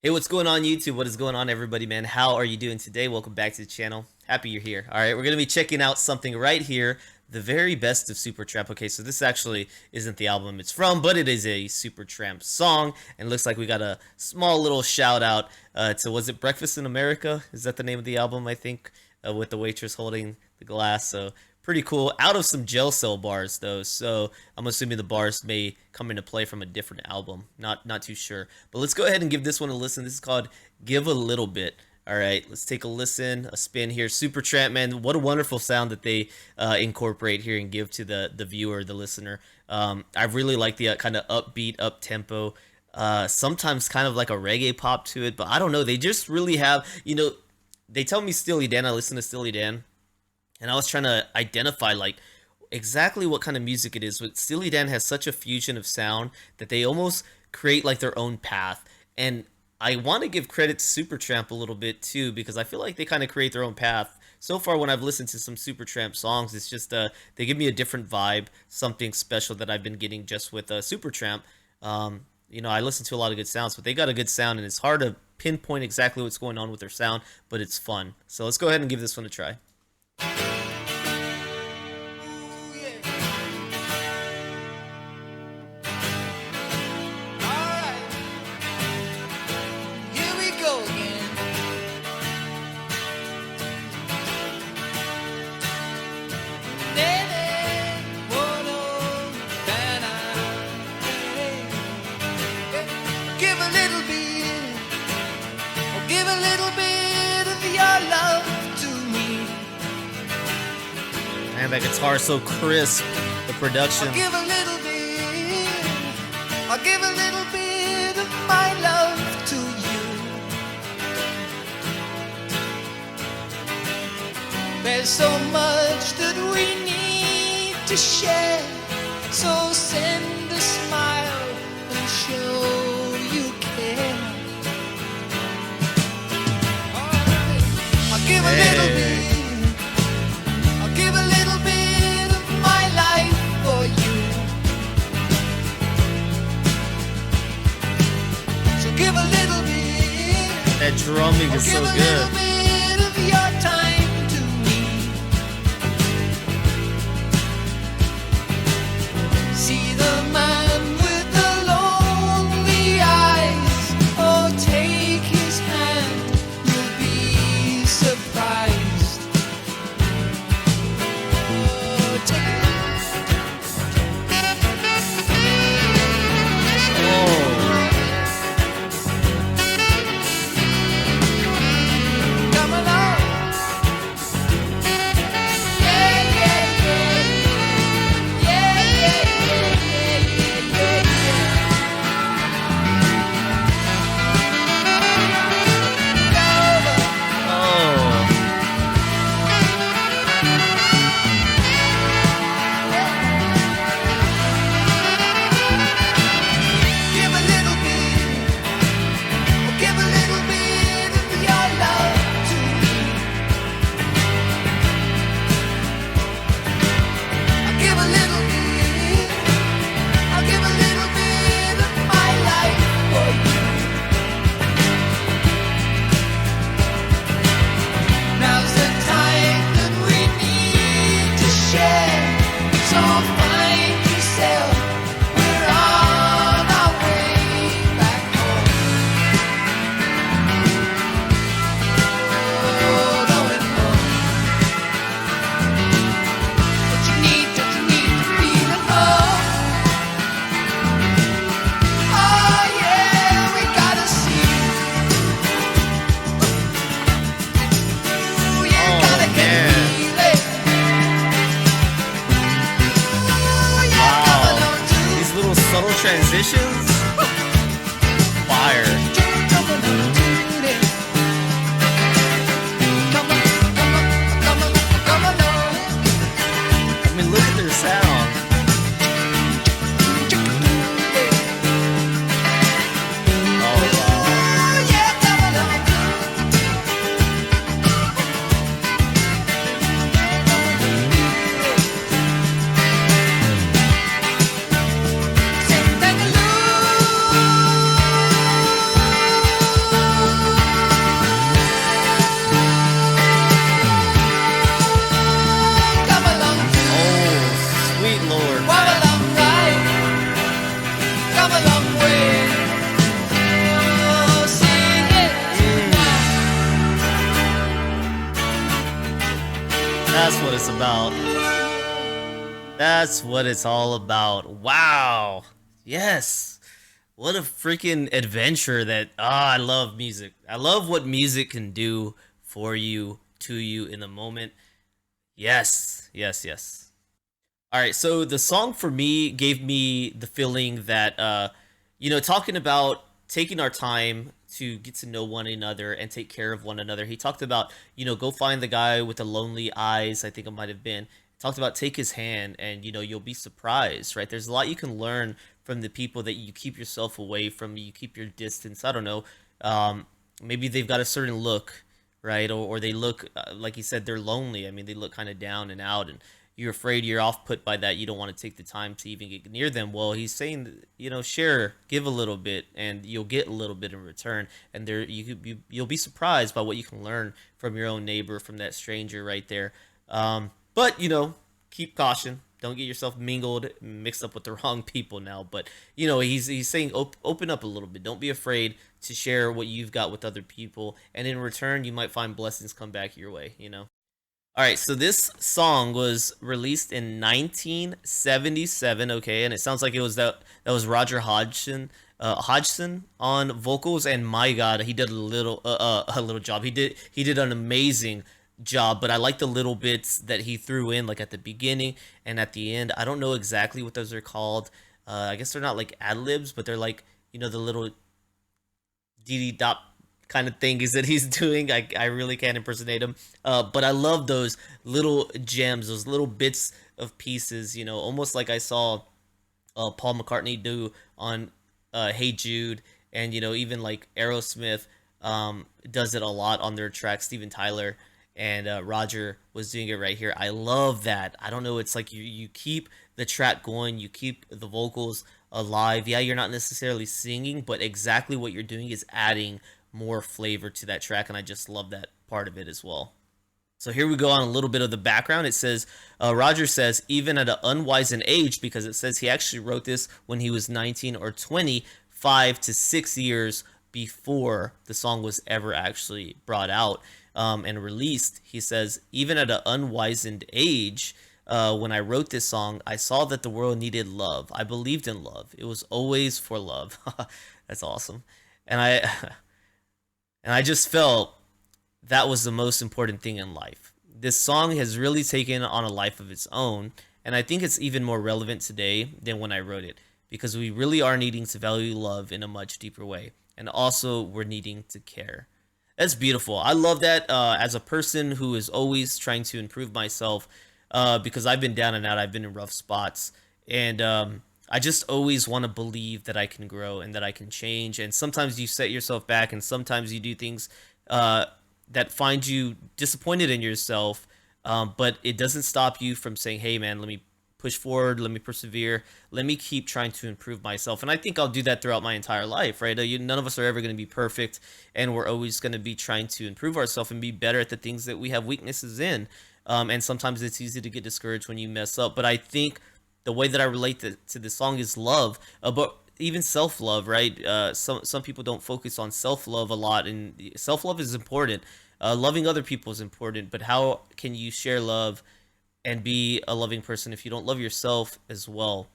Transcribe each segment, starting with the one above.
Hey, what's going on YouTube? What is going on, everybody, man? How are you doing today? Welcome back to the channel. Happy you're here. All right, we're going to be checking out something right here, the very best of SUPERTRAMP. Okay, so this actually isn't the album it's from, but it is a SUPERTRAMP song, and it looks like we got a small little shout out to, was it Breakfast in America? Is that the name of the album, I think, with the waitress holding the glass? So pretty cool. Out of some jail cell bars though, so I'm assuming the bars may come into play from a different album. Not too sure, but let's go ahead and give this one a listen. This is called "Give a Little Bit." All right, let's take a listen, a spin here. SUPERTRAMP, man, what a wonderful sound that they incorporate here and give to the viewer, the listener. I really like the kind of upbeat, up tempo. Sometimes kind of like a reggae pop to it, but I don't know. They just really have, they tell me Steely Dan. I listen to Steely Dan, and I was trying to identify like exactly what kind of music it is. But Steely Dan has such a fusion of sound that they almost create like their own path. And I want to give credit to SUPERTRAMP a little bit too, because I feel like they kind of create their own path. So far, when I've listened to some SUPERTRAMP songs, it's just they give me a different vibe, something special that I've been getting just with SUPERTRAMP. I listen to a lot of good sounds, but they got a good sound, and it's hard to pinpoint exactly what's going on with their sound, but it's fun. So let's go ahead and give this one a try. Give a little bit of your love to me. Man, that guitar so crisp. The production. I'll give a little bit. I'll give a little bit of my love to you. There's so much that we need to share. So send a smile and show you care. Give a little bit. I'll give a little bit of my life for you. So give a little bit. That drumming is so good. Give a little bit of your time to me. See the man with the lonely eyes. Oh, take his hand. You'll be surprised. That's what it's about. That's what it's all about. Wow. Yes. What a freaking adventure that I love music. I love what music can do for you, to you in the moment. Yes. Yes, yes. All right, so the song for me gave me the feeling that talking about taking our time to get to know one another and take care of one another. He talked about, go find the guy with the lonely eyes, I think it might have been. Talked about take his hand and you'll be surprised, right? There's a lot you can learn from the people that you keep yourself away from, you keep your distance. I don't know. Maybe they've got a certain look, right? Or they look like he said, they're lonely. I mean, they look kind of down and out, and you're afraid, you're off put by that, you don't want to take the time to even get near them. Well, he's saying, share, give a little bit, and you'll get a little bit in return. And there, you'll be surprised by what you can learn from your own neighbor, from that stranger right there. But keep caution. Don't get yourself mixed up with the wrong people now. But he's saying open up a little bit. Don't be afraid to share what you've got with other people, and in return, you might find blessings come back your way. All right, so this song was released in 1977, okay, and it sounds like it was that was Roger Hodgson on vocals, and my God, he did a little job. He did an amazing job, but I like the little bits that he threw in, like at the beginning and at the end. I don't know exactly what those are called. I guess they're not like ad libs, but they're like the little dee dot kind of thing is that he's doing. I really can't impersonate him, but I love those little gems, those little bits of pieces, almost like I saw Paul McCartney do on Hey Jude, and even like Aerosmith does it a lot on their track. Steven Tyler and Roger was doing it right here. I love that. I don't know, it's like you keep the track going, you keep the vocals alive. Yeah, you're not necessarily singing, but exactly what you're doing is adding more flavor to that track, and I just love that part of it as well. So here we go on a little bit of the background. It says, Roger says, even at an unwizened age, because it says he actually wrote this when he was 19 or 20, 5 to 6 years before the song was ever actually brought out and released. He says, even at an unwizened age, when I wrote this song, I saw that the world needed love. I believed in love. It was always for love. That's awesome. And I just felt that was the most important thing in life. This song has really taken on a life of its own, and I think it's even more relevant today than when I wrote it, because we really are needing to value love in a much deeper way, and also we're needing to care. That's beautiful. I love that as a person who is always trying to improve myself, because I've been down and out, I've been in rough spots, and I just always want to believe that I can grow and that I can change. And sometimes you set yourself back, and sometimes you do things that find you disappointed in yourself. But it doesn't stop you from saying, hey, man, let me push forward. Let me persevere. Let me keep trying to improve myself. And I think I'll do that throughout my entire life, right? None of us are ever going to be perfect, and we're always going to be trying to improve ourselves and be better at the things that we have weaknesses in. And sometimes it's easy to get discouraged when you mess up. But I think the way that I relate to this song is love, but even self-love, right? Some people don't focus on self-love a lot, and self-love is important. Loving other people is important, but how can you share love and be a loving person if you don't love yourself as well?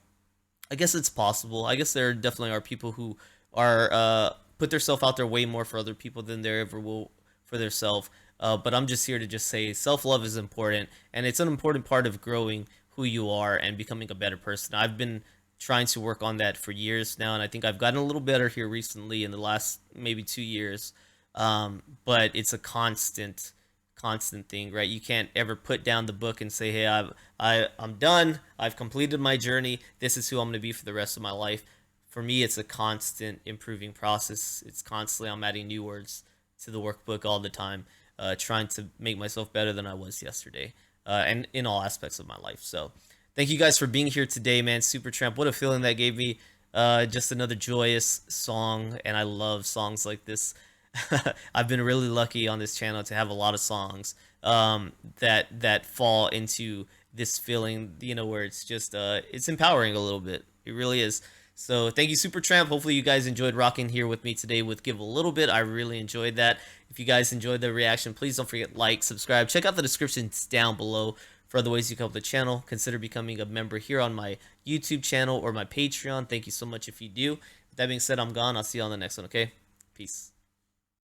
I guess it's possible. I guess there definitely are people who are put themselves out there way more for other people than they ever will for themselves. But I'm just here to just say self-love is important, and it's an important part of growing who you are and becoming a better person. I've been trying to work on that for years now, and I think I've gotten a little better here recently in the last maybe 2 years. But it's a constant thing, right? You can't ever put down the book and say, hey, I'm done. I've completed my journey. This is who I'm going to be for the rest of my life. For me, it's a constant improving process. It's constantly, I'm adding new words to the workbook all the time, trying to make myself better than I was yesterday. And in all aspects of my life. So thank you guys for being here today, man. SUPERTRAMP, what a feeling that gave me. Just another joyous song, and I love songs like this. I've been really lucky on this channel to have a lot of songs that fall into this feeling, where it's just it's empowering a little bit. It really is. So thank you, SUPERTRAMP. Hopefully you guys enjoyed rocking here with me today with Give a Little Bit. I really enjoyed that. If you guys enjoyed the reaction, please don't forget like, subscribe. Check out the descriptions down below For other ways you can help the channel, consider becoming a member here on my YouTube channel or my Patreon. Thank you so much if you do. With that being said, I'm gone. I'll see you on the next one, okay? Peace.